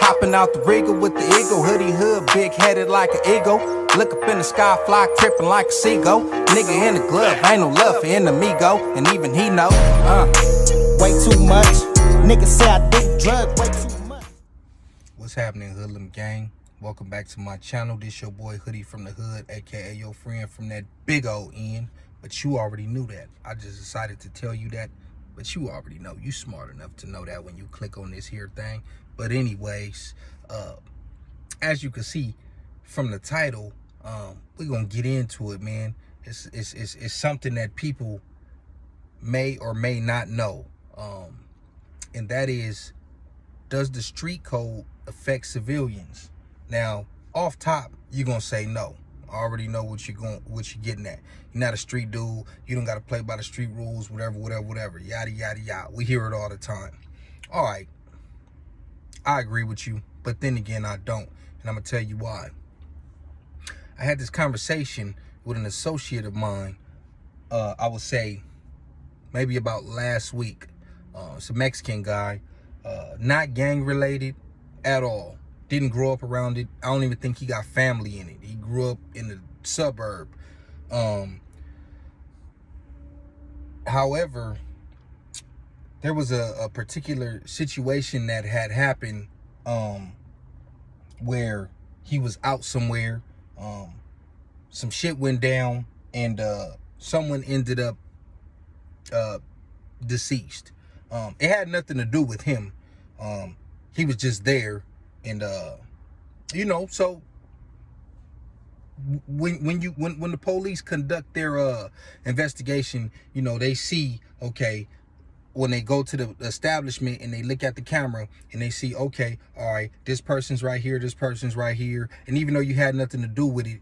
Hopping out the Regal with the eagle, hoodie hood, big headed like an eagle. Look up in the sky, fly tripping like a seagull. Nigga in the glove, ain't no love for enemigo, and even he know. Way too much. Niggas say I do drugs way too much. What's happening, Hoodlum gang? Welcome back to my channel. This your boy Hoodie from the Hood, aka your friend from that big old end. But you already knew that. I just decided to tell you that. But you already know. You smart enough to know that when you click on this here thing. But anyways, as you can see from the title, we're gonna get into it, man. It's something that people may or may not know. And that is, does the street code affect civilians? Now, off top, you're gonna say no. I already know what you're getting at. You're not a street dude. You don't gotta play by the street rules, whatever. Yada yada yada. We hear it all the time. All right, I agree with you, but then again, I don't, and I'm gonna tell you why. I had this conversation with an associate of mine. I would say maybe about last week. It's a Mexican guy, not gang related at all. Didn't grow up around it. I don't even think he got family in it. He grew up in the suburb. However, there was a particular situation that had happened where he was out somewhere. Some shit went down, and someone ended up deceased. It had nothing to do with him. He was just there, and so when the police conduct their investigation, they see, okay, when they go to the establishment and they look at the camera and they see, okay, all right, this person's right here, this person's right here, and even though you had nothing to do with it,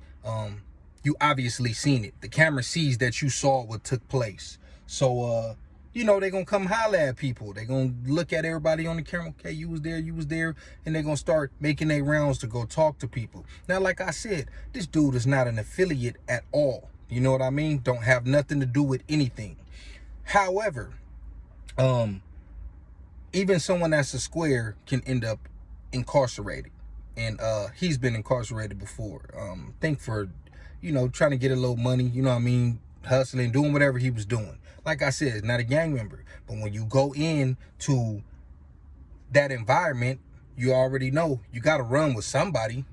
you obviously seen it. The camera sees that you saw what took place. So they're gonna come holler at people. They're gonna look at everybody on the camera. Okay, you was there, and they're gonna start making their rounds to go talk to people. Now, like I said, this dude is not an affiliate at all. You know what I mean? Don't have nothing to do with anything. However, even someone that's a square can end up incarcerated, and he's been incarcerated before. I think for trying to get a little money. You know what I mean? Hustling, doing whatever he was doing. Like I said, it's not a gang member. But when you go into that environment, you already know you got to run with somebody.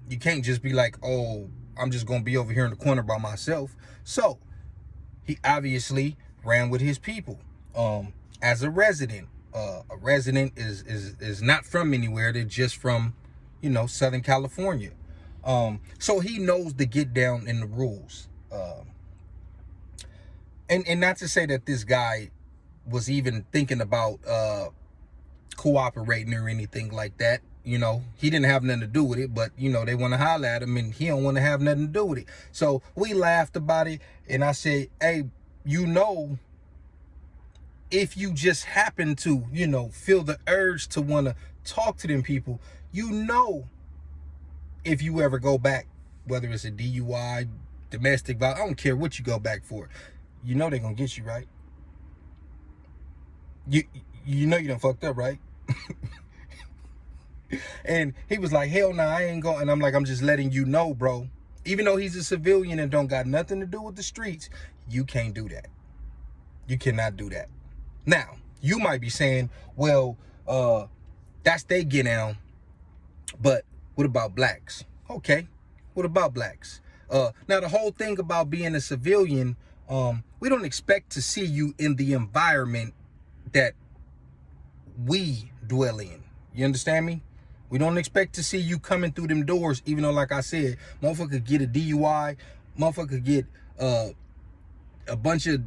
You can't just be like, oh, I'm just going to be over here in the corner by myself. So he obviously ran with his people. As a resident is not from anywhere. They're just from, Southern California. So he knows the get down and the rules. And not to say that this guy was even thinking about cooperating or anything like that. He didn't have nothing to do with it, but they want to holler at him and he don't want to have nothing to do with it. So we laughed about it, and I said, hey, if you just happen to, feel the urge to want to talk to them people, if you ever go back, whether it's a DUI, domestic violence, I don't care what you go back for, they're gonna get you, right? You done fucked up, right? And he was like, hell no, I ain't going. And I'm like, I'm just letting you know, bro. Even though he's a civilian and don't got nothing to do with the streets, you can't do that. You cannot do that. Now, you might be saying, well, that's they get down, but what about blacks? Okay, what about blacks? Now, the whole thing about being a civilian, we don't expect to see you in the environment that we dwell in. You understand me? We don't expect to see you coming through them doors, even though, like I said, motherfucker could get a DUI, motherfucker could get a bunch of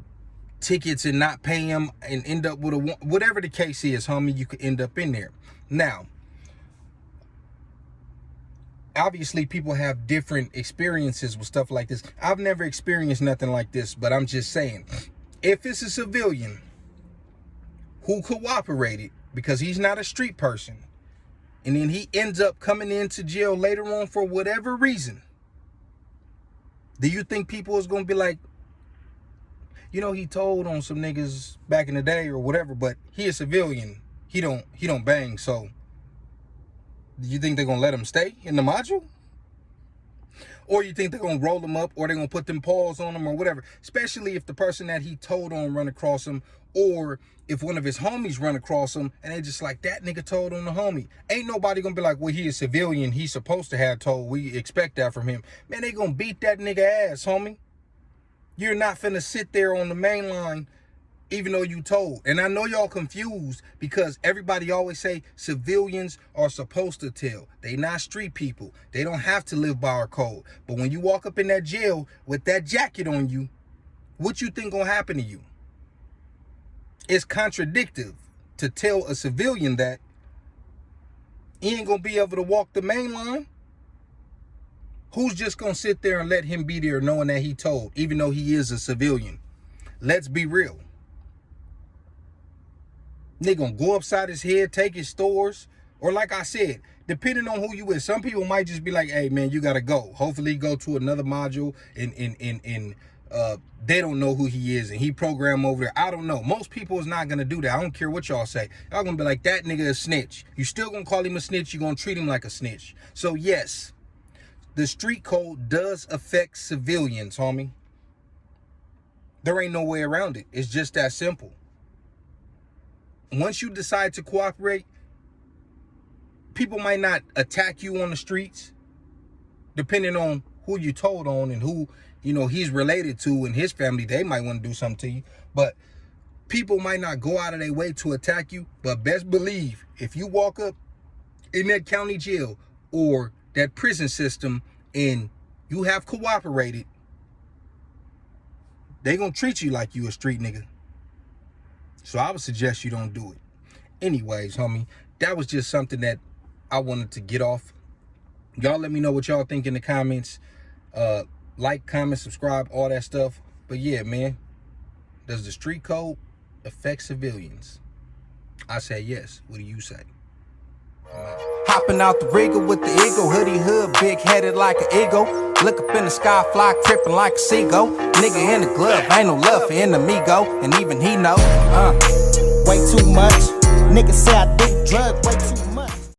tickets and not pay them and end up with whatever the case is, homie, you could end up in there. Now, obviously people have different experiences with stuff like this. I've never experienced nothing like this, but I'm just saying, if it's a civilian who cooperated because he's not a street person, and then he ends up coming into jail later on for whatever reason, do you think people is going to be like, he told on some niggas back in the day or whatever, but he a civilian, he don't bang, so You think they're gonna let him stay in the module? Or you think they're gonna roll him up, or they're gonna put them paws on him or whatever? Especially if the person that he told on run across him, or if one of his homies run across him and they just like, that nigga told on the homie. Ain't nobody gonna be like, well, he a civilian, he's supposed to have told, we expect that from him. Man, they gonna beat that nigga ass, homie. You're not finna sit there on the main line even though you told. And I know y'all confused because everybody always say civilians are supposed to tell. They not street people. They don't have to live by our code. But when you walk up in that jail with that jacket on you, what you think gonna happen to you? It's contradictive to tell a civilian that he ain't gonna be able to walk the main line. Who's just gonna sit there and let him be there knowing that he told, even though he is a civilian? Let's be real. They gonna go upside his head, take his stores, or like I said, depending on who you is, some people might just be like, hey man, you gotta go. Hopefully go to another module and they don't know who he is and he program over there. I don't know. Most people is not gonna do that. I don't care what y'all say. Y'all gonna be like, that nigga a snitch. You still gonna call him a snitch, you gonna treat him like a snitch. So yes, the street code does affect civilians, homie. There ain't no way around it. It's just that simple. Once you decide to cooperate, people might not attack you on the streets, depending on who you told on and who, you know, he's related to and his family. They might want to do something to you, but people might not go out of their way to attack you. But best believe, if you walk up in that county jail or that prison system and you have cooperated, they gonna treat you like you a street nigga. So I would suggest you don't do it. Anyways, homie, that was just something that I wanted to get off. Y'all let me know what y'all think in the comments. Like, comment, subscribe, all that stuff. But yeah, man, does the street code affect civilians? I say yes. What do you say? Hopping out the rigger with the eagle, hoodie hood, big headed like an eagle. Look up in the sky, fly tripping like a seagull. Nigga in the glove, ain't no love for enemigo, and even he know. Way too much. Nigga say I did drugs, way too